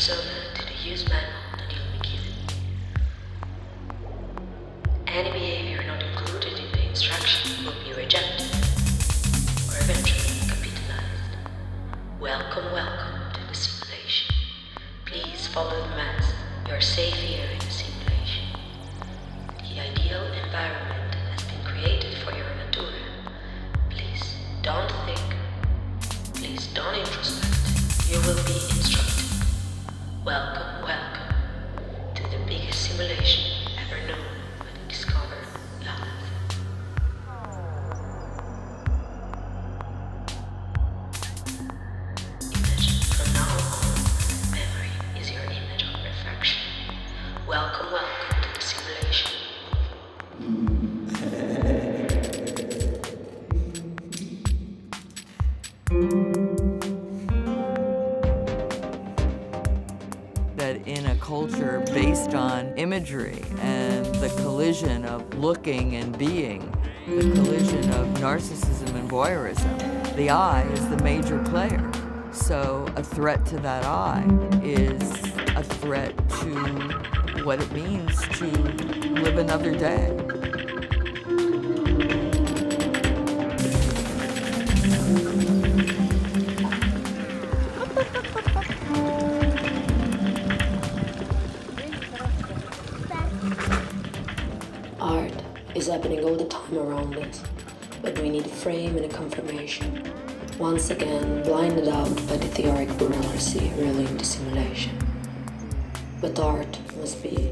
persona to the use manual that you'll be given. Any behavior not included in the instruction will be rejected, or eventually capitalized. Welcome, welcome to the simulation. Please follow the mask. You're safe here in the simulation. The ideal environment has been created for your natura. Please don't think. Please don't introspect. You will be instructed. Welcome, welcome to the biggest simulation ever known by the discovered life. Imagine from now on, memory is your image of reflection. Welcome, welcome to the simulation. That in a culture based on imagery and the collision of looking and being, the collision of narcissism and voyeurism, the I is the major player. So a threat to that I is a threat to what it means to live another day. Art is happening all the time around us, but we need a frame and a confirmation. Once again, blinded out by the theoric bureaucracy ruling the simulation. But art must be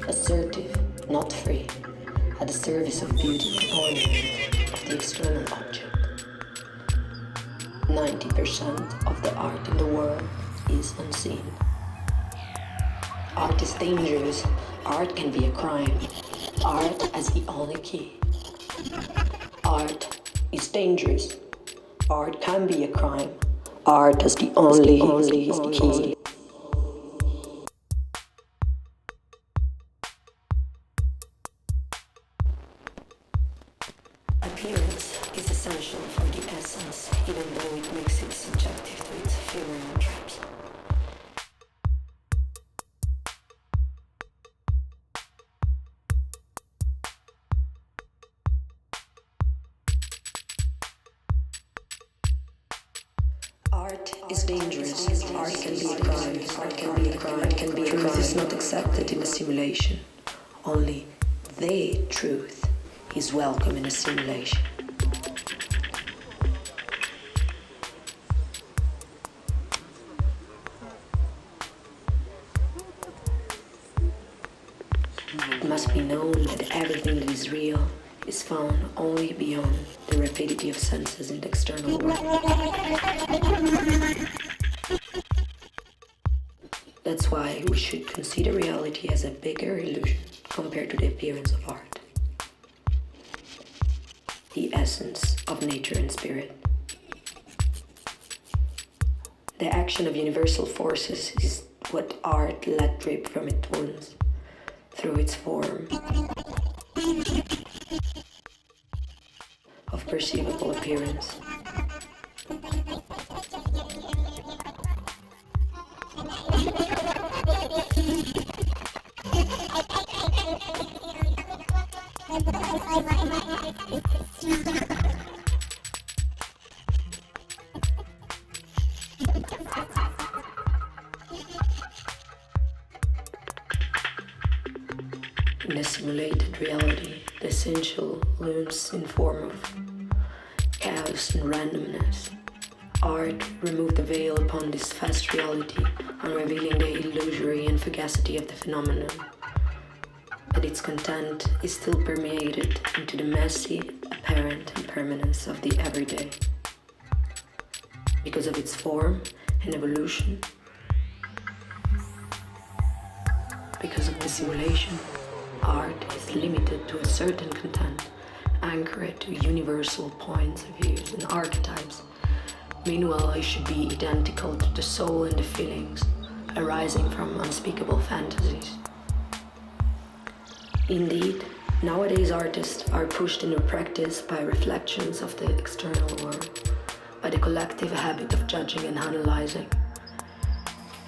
assertive, not free, at the service of beauty and ornament of the external object. 90% of the art in the world is unseen. Art is dangerous. Art can be a crime. Art as the only key. Art is dangerous. Art can be a crime. Art as the only key. Appearance is essential for the essence, even though it makes it subjective to its ephemeral traps. Art is dangerous. Art can be a crime. Art can be a crime. Art can be a crime. Truth is not accepted in a simulation. Only the truth is welcome in a simulation. It must be known that everything that is real is found only beyond the rapidity of senses in the external world. That's why we should consider reality as a bigger illusion compared to the appearance of art. The essence of nature and spirit. The action of universal forces is what art let drip from its wounds through its form of perceivable appearance. In a simulated reality, the essential looms in form of chaos and randomness. Art removed the veil upon this fast reality, unrevealing the illusory and fugacity of the phenomenon. But its content is still permeated into the messy, apparent impermanence of the everyday. Because of its form and evolution, because of the simulation, art is limited to a certain content, anchored to universal points of view and archetypes. Meanwhile, it should be identical to the soul and the feelings arising from unspeakable fantasies. Indeed, nowadays artists are pushed into practice by reflections of the external world, by the collective habit of judging and analyzing.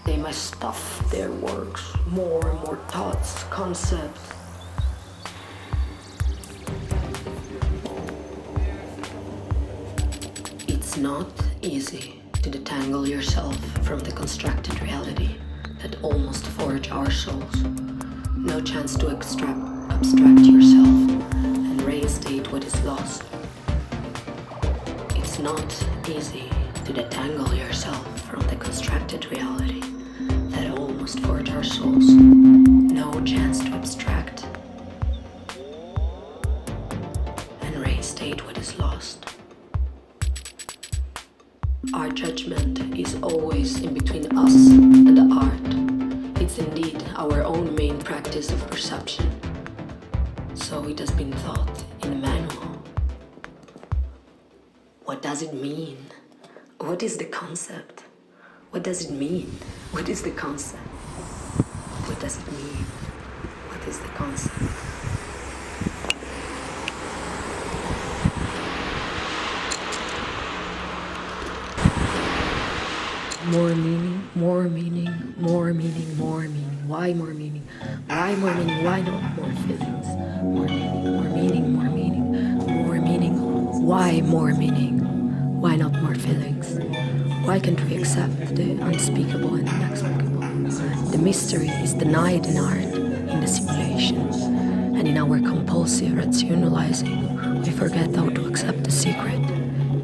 They must stuff their works, more and more thoughts, concepts. It's not easy to detangle yourself from the constructed reality that almost forged our souls. No chance to abstract yourself and reinstate what is lost. It's not easy to detangle yourself from the constructed reality that almost forged our souls. No chance to abstract and reinstate what is lost. Our judgment is always in between us and the art. It's indeed our own main practice of perception. So it has been taught in a manual. What does it mean? What is the concept? What does it mean? What is the concept? What does it mean? What is the concept? More meaning, more meaning, more meaning, more meaning. Why more meaning? Why more meaning? Why not more feelings? More meaning, more meaning, more meaning, more meaning. Why more meaning? Why not more feelings? Why can't we accept the unspeakable and inexplicable? The mystery is denied in art, in the simulation, and in our compulsive rationalizing, we forget how to accept the secret,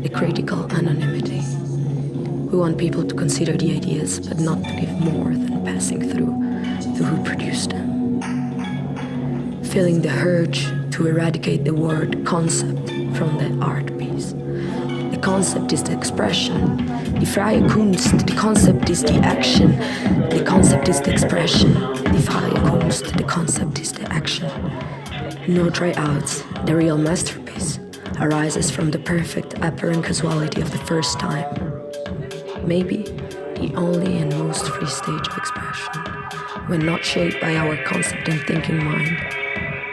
the critical anonymity. We want people to consider the ideas, but not to give more than passing through who produced them. Feeling the urge to eradicate the word concept from the art piece. The concept is the expression. Die freie Kunst, the concept is the action. The concept is the expression. Die freie Kunst, the concept is the action. No tryouts, the real masterpiece arises from the perfect apparent casuality of the first time. Maybe the only and most free stage of expression, when not shaped by our concept and thinking mind,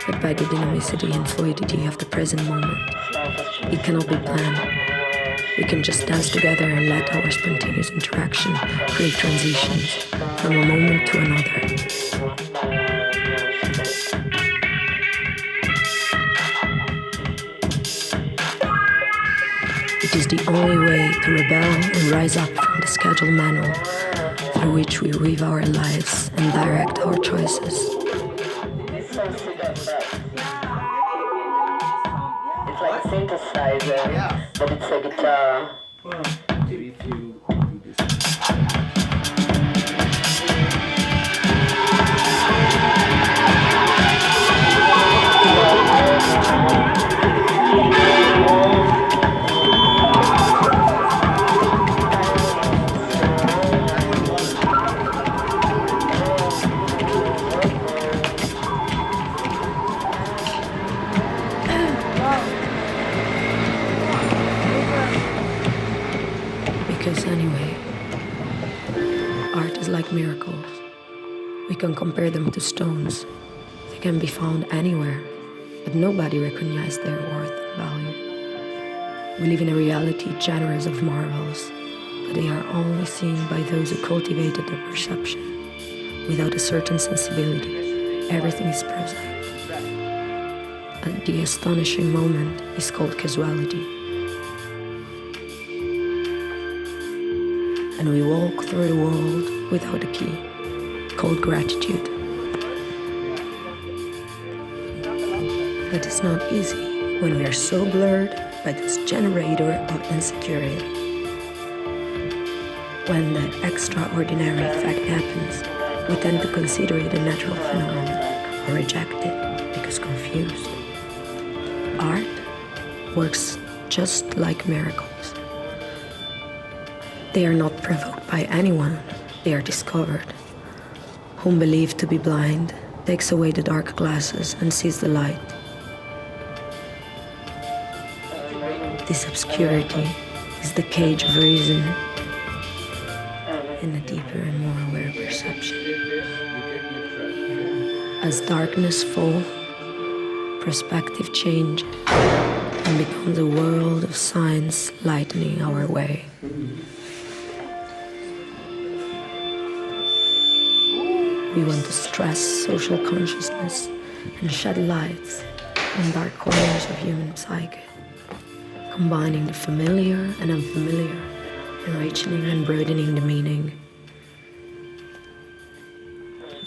but by the dynamicity and fluidity of the present moment. It cannot be planned. We can just dance together and let our spontaneous interaction create transitions from a moment to another. It is the only way to rebel and rise up from the schedule manual through which we weave our lives and direct our choices. It's like a synthesizer, but it's a guitar. Well, maybe if you do this. Because anyway, art is like miracles. We can compare them to stones. They can be found anywhere, but nobody recognizes their worth and value. We live in a reality generous of marvels, but they are only seen by those who cultivated their perception. Without a certain sensibility, everything is prosaic. And the astonishing moment is called casuality. And we walk through the world without a key, called gratitude. But it's not easy when we are so blurred by this generator of insecurity. When the extraordinary fact happens, we tend to consider it a natural phenomenon or reject it because confused. Art works just like miracles. They are not provoked by anyone, they are discovered. Whom believed to be blind takes away the dark glasses and sees the light. This obscurity is the cage of reason in a deeper and more aware perception. As darkness falls, perspective change and becomes a world of signs lightening our way. We want to stress social consciousness and shed lights on dark corners of human psyche, combining the familiar and unfamiliar, enriching and broadening the meaning.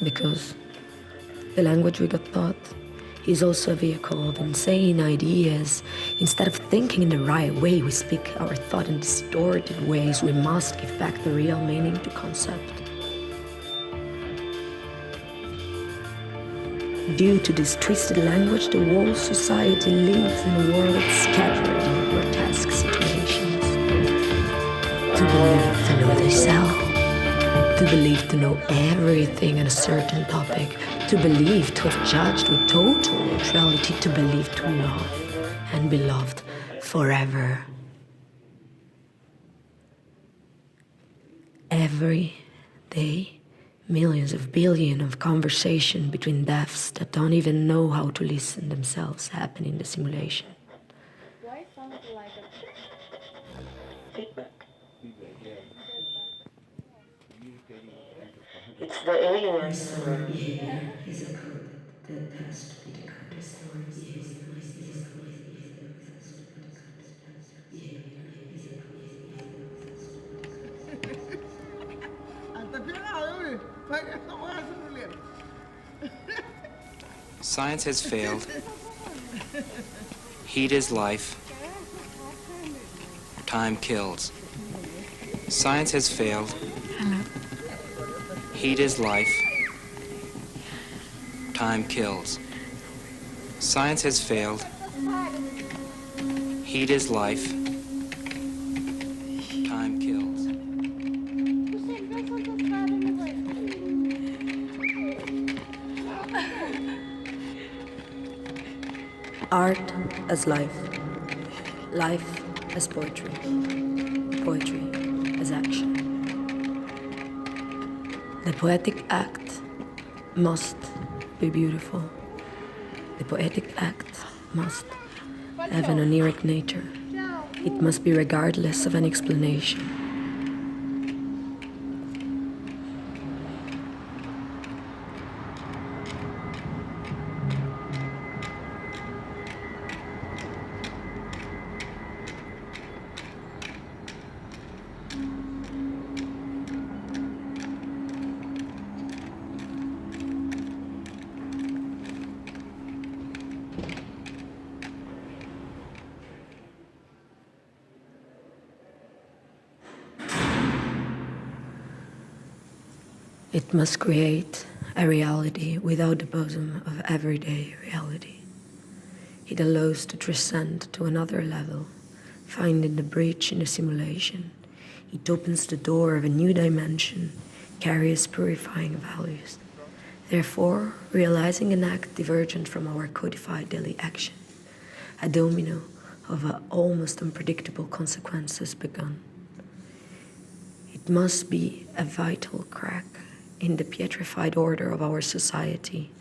Because the language we got taught is also a vehicle of insane ideas. Instead of thinking in the right way, we speak our thought in distorted ways. We must give back the real meaning to concept. Due to this twisted language, the whole society lives in a world scattered in grotesque situations. To believe to know thyself, to believe to know everything in a certain topic, to believe to have judged with total neutrality, to believe to love and be loved forever. Every day, millions of billions of conversation between deafs that don't even know how to listen themselves happen in the simulation. Why sound like a Feedback. It's the aliens. Behavior is a code that has to be decoded. Behavior is a code that has to be decoded. Behavior is a code that has to be decoded. Science has failed. Heat is life. Time kills. Science has failed. Heat is life. Time kills. Science has failed. Heat is life. Time kills. Art as life. Life as poetry. Poetry as action. The poetic act must be beautiful. The poetic act must have an oniric nature. It must be regardless of an explanation. It must create a reality without the bosom of everyday reality. It allows to transcend to another level, finding the breach in the simulation. It opens the door of a new dimension, carries purifying values. Therefore, realizing an act divergent from our codified daily action, a domino of almost unpredictable consequences begun. It must be a vital crack in the pietrified order of our society,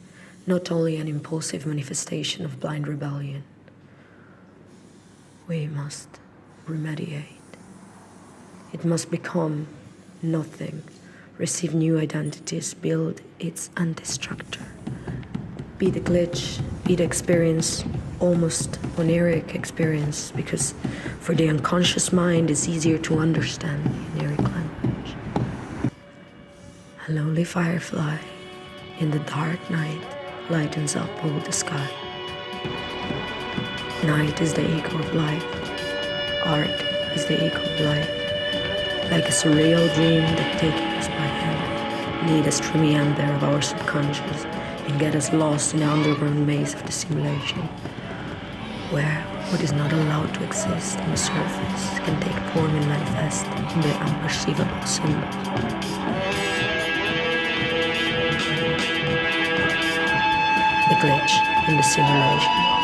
not only an impulsive manifestation of blind rebellion. We must remediate. It must become nothing, receive new identities, build its anti-structure. Be the glitch, be the experience, almost oniric experience, because for the unconscious mind it's easier to understand the oniric language. A lonely firefly in the dark night lightens up all the sky. Night is the echo of life. Art is the echo of life. Like a surreal dream that takes us by hand, lead us through the meander of our subconscious and get us lost in the underground maze of the simulation, where what is not allowed to exist on the surface can take form and manifest in the unperceivable symbols. The glitch in the simulation.